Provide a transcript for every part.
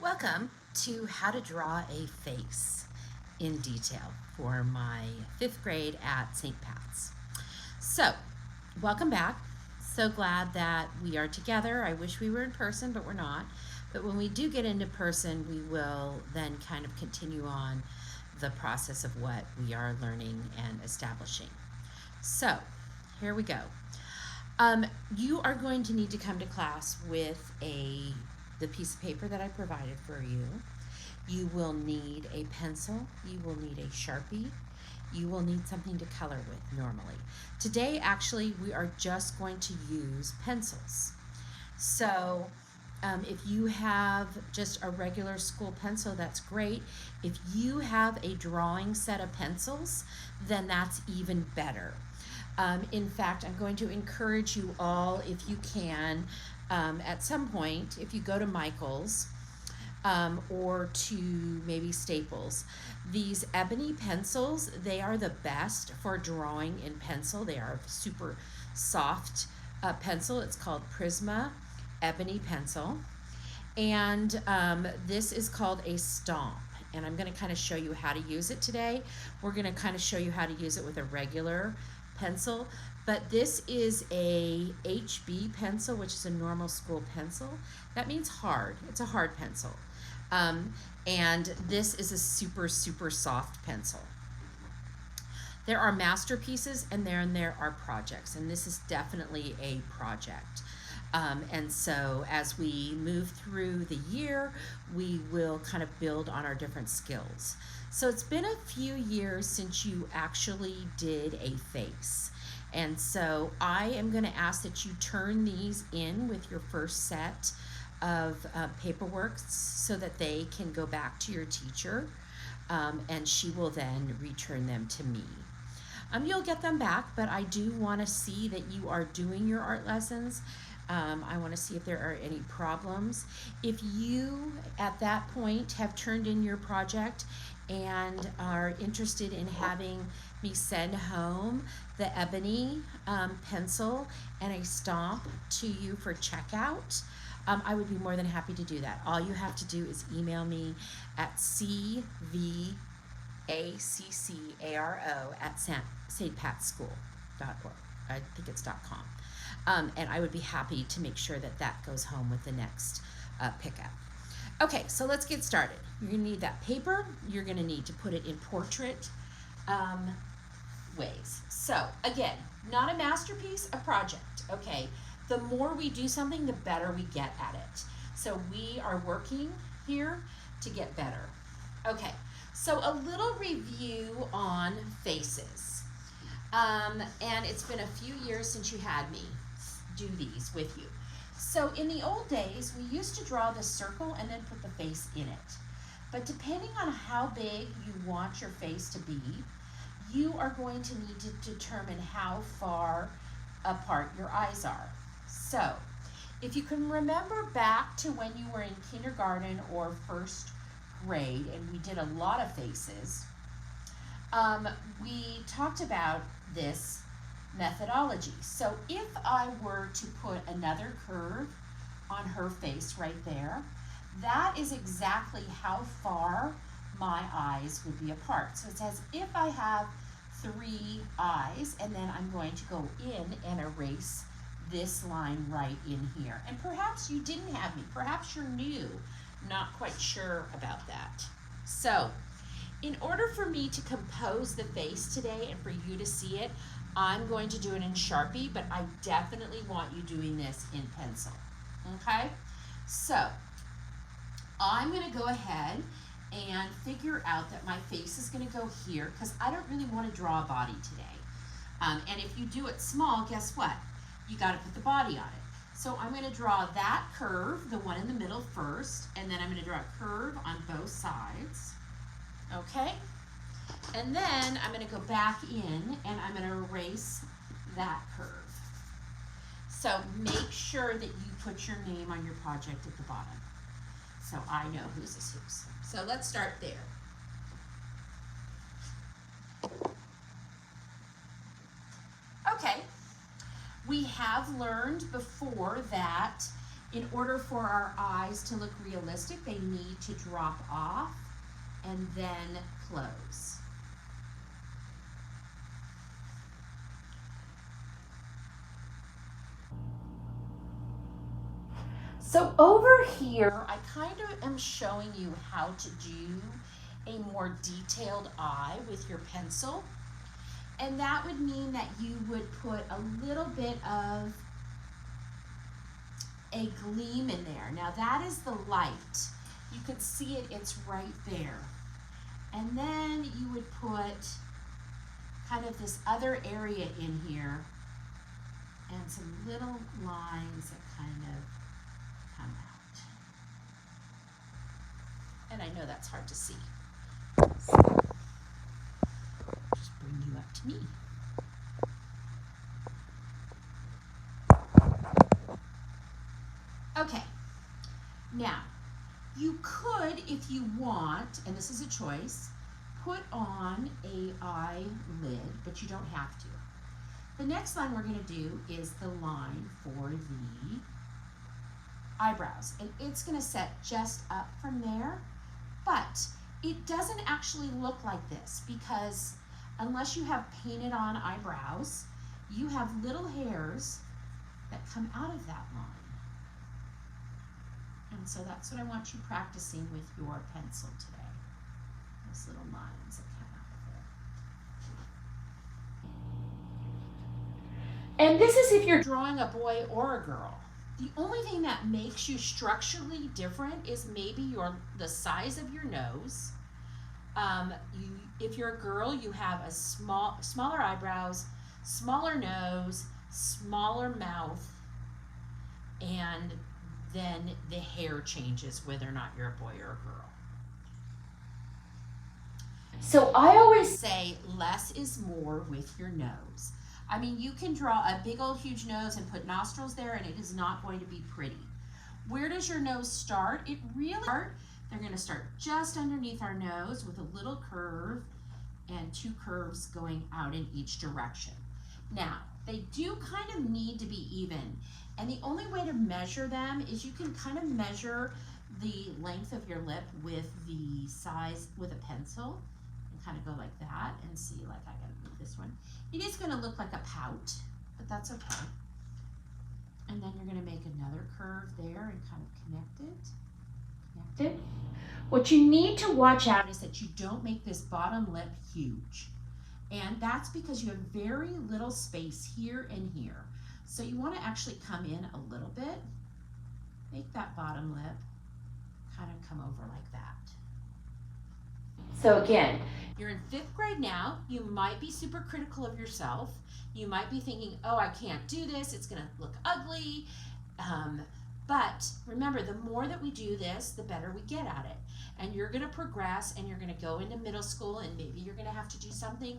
Welcome to How to Draw a Face in Detail for my 5th grade at St. Pat's. So, welcome back. So glad that we are together. I wish we were in person, but we're not. But when we do get into person, we will then kind of continue on the process of what we are learning and establishing. So, here we go. You are going to need to come to class with the piece of paper that I provided for you. You will need a pencil. You will need a Sharpie. You will need something to color with normally. Today, actually, we are just going to use pencils. So, if you have just a regular school pencil, that's great. If you have a drawing set of pencils, then that's even better. In fact, I'm going to encourage you all, if you can, at some point, if you go to Michael's or to maybe Staples, these ebony pencils, they are the best for drawing in pencil. They are a super soft pencil. It's called Prisma Ebony Pencil. And this is called a Stomp. And I'm going to kind of show you how to use it today. We're going to kind of show you how to use it with a regular pencil, but this is a HB pencil, which is a normal school pencil. That means hard. It's a hard pencil. And this is a super, super soft pencil. There are masterpieces and there are projects, and this is definitely a project. And so as we move through the year, we will kind of build on our different skills. So it's been a few years since you actually did a face. And so I am going to ask that you turn these in with your first set of paperwork so that they can go back to your teacher, and she will then return them to me. You'll get them back, but I do want to see that you are doing your art lessons. I want to see if there are any problems. If you, at that point, have turned in your project and are interested in having me send home the ebony pencil and a Stomp to you for checkout, I would be more than happy to do that. All you have to do is email me at cvaccaro@stpatschool.org. I think it's .com. And I would be happy to make sure that that goes home with the next pickup. Okay, so let's get started. You're going to need that paper. You're going to need to put it in portrait ways. So, again, not a masterpiece, a project. Okay, the more we do something, the better we get at it. So we are working here to get better. Okay, so a little review on faces. And it's been a few years since you had me do these with you. So in the old days, we used to draw the circle and then put the face in it. But depending on how big you want your face to be, you are going to need to determine how far apart your eyes are. So if you can remember back to when you were in kindergarten or first grade, and we did a lot of faces, we talked about this methodology. So if I were to put another curve on her face right there, that is exactly how far my eyes would be apart. So it's as if I have 3 eyes, and then I'm going to go in and erase this line right in here. And perhaps you didn't have me. Perhaps you're new, not quite sure about that. So in order for me to compose the face today and for you to see it, I'm going to do it in Sharpie, but I definitely want you doing this in pencil. Okay? So I'm going to go ahead and figure out that my face is going to go here because I don't really want to draw a body today. And if you do it small, guess what? You got to put the body on it. So I'm going to draw that curve, the one in the middle first, and then I'm going to draw a curve on both sides. Okay? And then I'm going to go back in and I'm going to erase that curve. So make sure that you put your name on your project at the bottom, so I know whose is whose. So let's start there. Okay, we have learned before that in order for our eyes to look realistic, they need to drop off and then close. So over here, I kind of am showing you how to do a more detailed eye with your pencil. And that would mean that you would put a little bit of a gleam in there. Now that is the light. You can see it, it's right there. And then you would put kind of this other area in here and some little lines that kind of come out. And I know that's hard to see. So just bring you up to me. Okay, now you could, if you want, and this is a choice, put on a eyelid, but you don't have to. The next line we're going to do is the line for the eyebrows, and it's going to set just up from there, but it doesn't actually look like this because unless you have painted on eyebrows, you have little hairs that come out of that line. And so that's what I want you practicing with your pencil today. Those little lines that come out of there. And this is if you're drawing a boy or a girl. The only thing that makes you structurally different is maybe the size of your nose. If you're a girl, you have a smaller eyebrows, smaller nose, smaller mouth, and then the hair changes whether or not you're a boy or a girl. So I always say less is more with your nose. I mean, you can draw a big old huge nose and put nostrils there and it is not going to be pretty. Where does your nose start? They're going to start just underneath our nose with a little curve and two curves going out in each direction. Now, they do kind of need to be even. And the only way to measure them is you can kind of measure the length of your lip with the size with a pencil and kind of go like that and see, like I gotta move this one. It is gonna look like a pout, but that's okay. And then you're gonna make another curve there and kind of connect it. What you need to watch out is that you don't make this bottom lip huge. And that's because you have very little space here and here. So you want to actually come in a little bit, make that bottom lip kind of come over like that. So again, you're in 5th grade now. You might be super critical of yourself. You might be thinking, oh, I can't do this. It's going to look ugly. But remember, the more that we do this, the better we get at it. And you're going to progress and you're going to go into middle school and maybe you're going to have to do something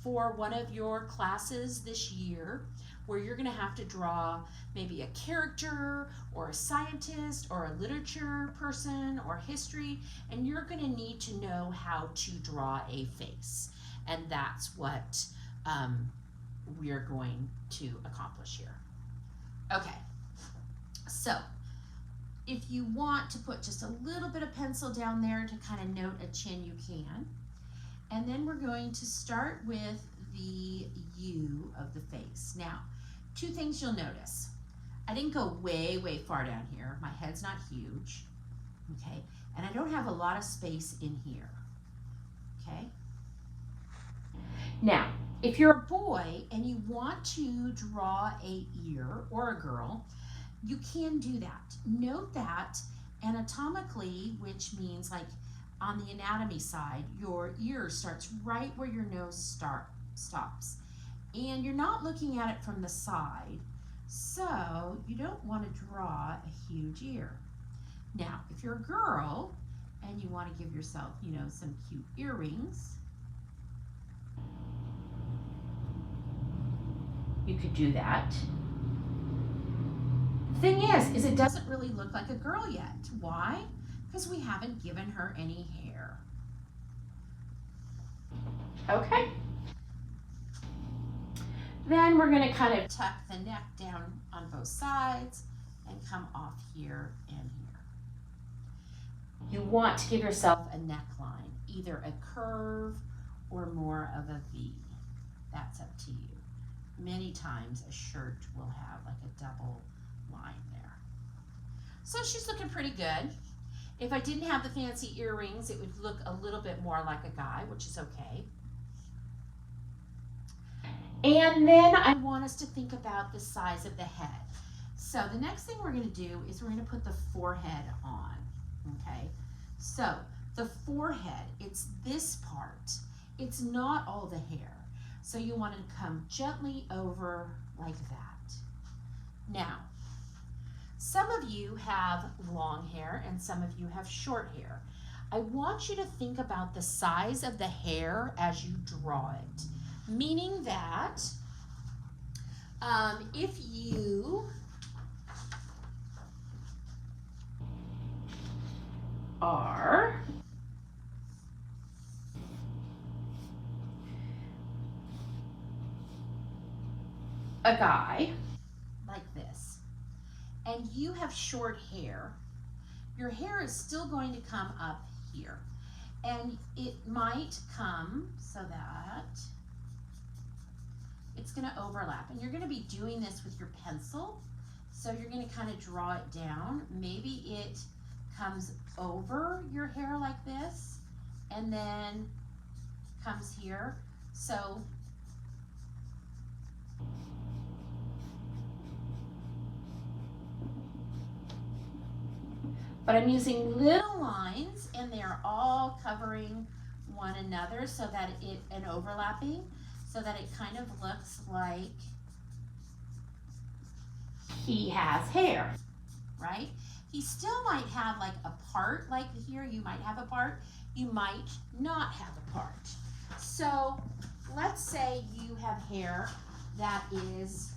for one of your classes this year where you're going to have to draw maybe a character or a scientist or a literature person or history, and you're going to need to know how to draw a face. And that's what we're going to accomplish here. Okay, so if you want to put just a little bit of pencil down there to kind of note a chin, you can. And then we're going to start with the U of the face. Now, 2 things you'll notice. I didn't go way, way far down here. My head's not huge, okay? And I don't have a lot of space in here, okay? Now, if you're a boy and you want to draw a ear, or a girl, you can do that. Note that anatomically, which means like on the anatomy side, your ear starts right where your nose stops. And you're not looking at it from the side, so you don't want to draw a huge ear. Now, if you're a girl and you want to give yourself, you know, some cute earrings, you could do that. The thing is it doesn't really look like a girl yet. Why? Because we haven't given her any hair. Okay. Then we're going to kind of tuck the neck down on both sides and come off here and here. You want to give yourself a neckline, either a curve or more of a V. That's up to you. Many times a shirt will have like a double line there. So she's looking pretty good. If I didn't have the fancy earrings, it would look a little bit more like a guy, which is okay. And then I want us to think about the size of the head. So the next thing we're going to do is we're going to put the forehead on, okay? So the forehead, it's this part. It's not all the hair. So you want to come gently over like that. Now, some of you have long hair and some of you have short hair. I want you to think about the size of the hair as you draw it. Meaning that if you are a guy like this and you have short hair, your hair is still going to come up here. And it might come so that it's going to overlap, and you're going to be doing this with your pencil, so you're going to kind of draw it down. Maybe it comes over your hair like this and then comes here. So but I'm using little lines and they're all covering one another so that and overlapping, so that it kind of looks like he has hair, right? He still might have like a part like here. You might have a part, you might not have a part. So let's say you have hair that is,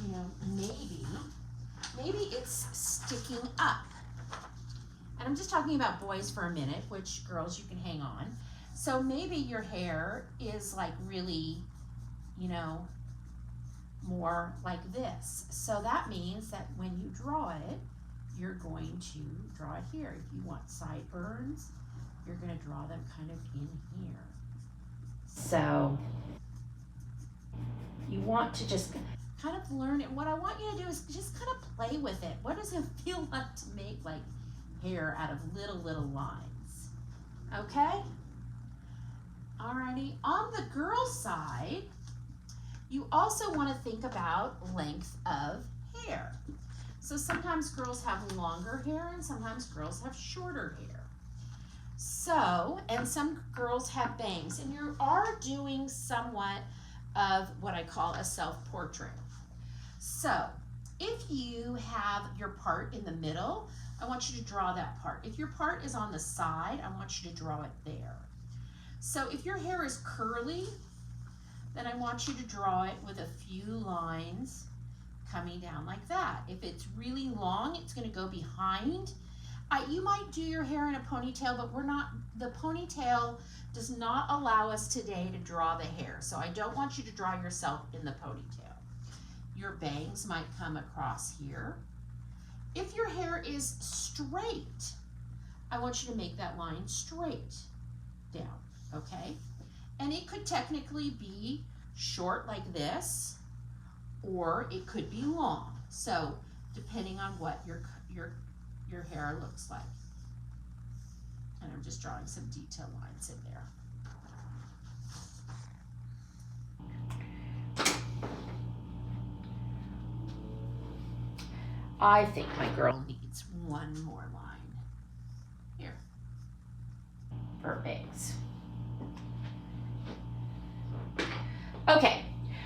you know, maybe it's sticking up. And I'm just talking about boys for a minute, which girls you can hang on. So maybe your hair is like really, you know, more like this. So that means that when you draw it, you're going to draw it here. If you want sideburns, you're going to draw them kind of in here. So you want to just kind of learn it. What I want you to do is just kind of play with it. What does it feel like to make like hair out of little lines? Okay? Alrighty. On the girl side, you also want to think about length of hair. So sometimes girls have longer hair and sometimes girls have shorter hair. So, and some girls have bangs, and you are doing somewhat of what I call a self-portrait. So, if you have your part in the middle, I want you to draw that part. If your part is on the side, I want you to draw it there. So if your hair is curly, then I want you to draw it with a few lines coming down like that. If it's really long, it's going to go behind. You might do your hair in a ponytail, but the ponytail does not allow us today to draw the hair. So I don't want you to draw yourself in the ponytail. Your bangs might come across here. If your hair is straight, I want you to make that line straight down, okay? And it could technically be short like this, or it could be long. So depending on what your hair looks like. And I'm just drawing some detail lines in there. I think my girl needs one more line here for her bangs. Okay,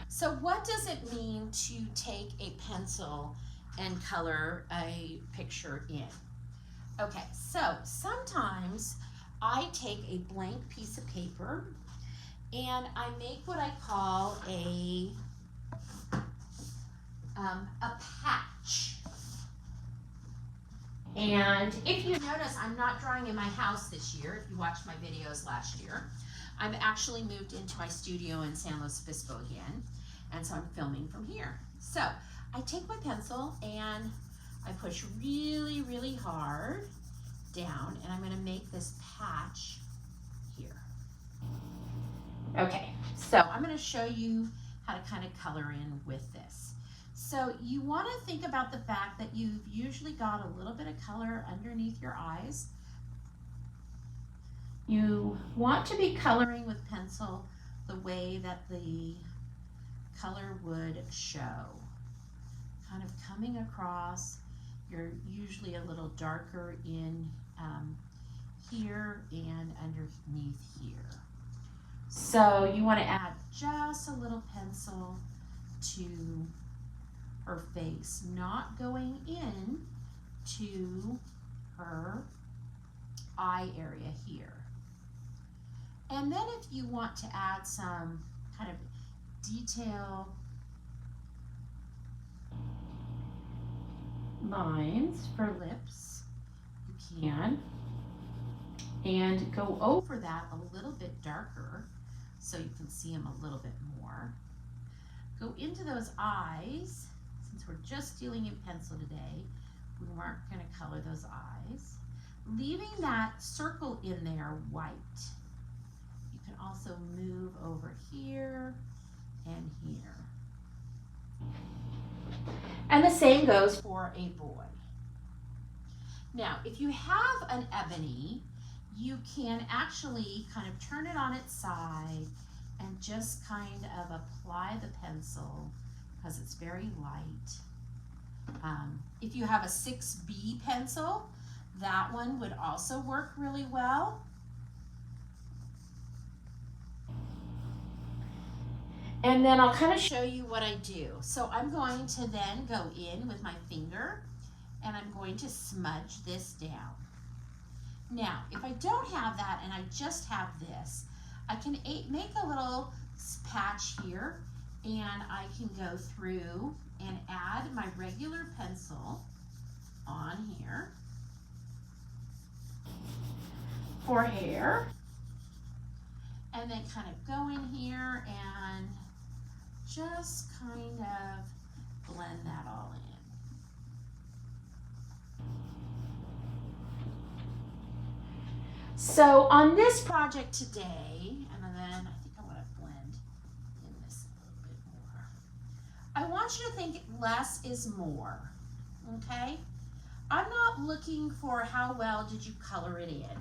so what does it mean to take a pencil and color a picture in? Okay, so sometimes I take a blank piece of paper and I make what I call a patch. And if you notice, I'm not drawing in my house this year. If you watched my videos last year, I've actually moved into my studio in San Luis Obispo again, and so I'm filming from here. So I take my pencil and I push really, really hard down, and I'm going to make this patch here. Okay, so I'm going to show you how to kind of color in with this. So you want to think about the fact that you've usually got a little bit of color underneath your eyes. You want to be coloring with pencil the way that the color would show. Kind of coming across. You're usually a little darker in here and underneath here. So you want to add just a little pencil to her face, not going in to her eye area here. And then if you want to add some kind of detail lines for lips, you can, and go over that a little bit darker so you can see them a little bit more. Go into those eyes. Since we're just dealing in pencil today, we weren't going to color those eyes. Leaving that circle in there white. You can also move over here and here. And the same goes for a boy. Now, if you have an ebony, you can actually kind of turn it on its side and just kind of apply the pencil because it's very light. If you have a 6B pencil, that one would also work really well. And then I'll kind of show you what I do. So I'm going to then go in with my finger and I'm going to smudge this down. Now, if I don't have that and I just have this, I can make a little patch here and I can go through and add my regular pencil on here for hair, and then kind of go in here and just kind of blend that all in. So on this project today, and then I think I want to blend in this a little bit more. I want you to think less is more, okay? I'm not looking for how well did you color it in.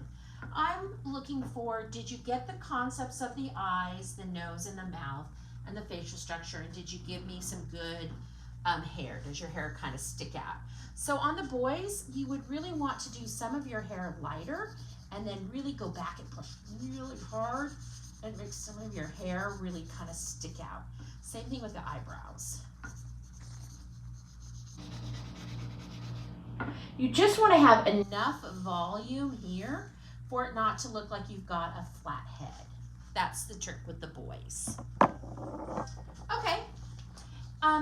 I'm looking for, did you get the concepts of the eyes, the nose, and the mouth, and the facial structure, and did you give me some good hair? Does your hair kind of stick out? So on the boys, you would really want to do some of your hair lighter and then really go back and push really hard and make some of your hair really kind of stick out. Same thing with the eyebrows. You just want to have enough volume here for it not to look like you've got a flat head. That's the trick with the boys. Okay,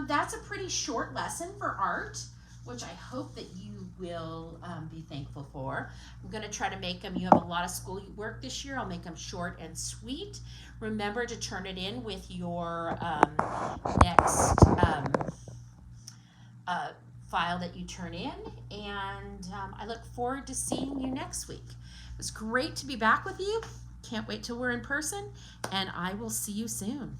that's a pretty short lesson for art, which I hope that you will be thankful for. I'm going to try to make them, you have a lot of school work this year, I'll make them short and sweet. Remember to turn it in with your next file that you turn in, and I look forward to seeing you next week. It was great to be back with you. Can't wait till we're in person, and I will see you soon.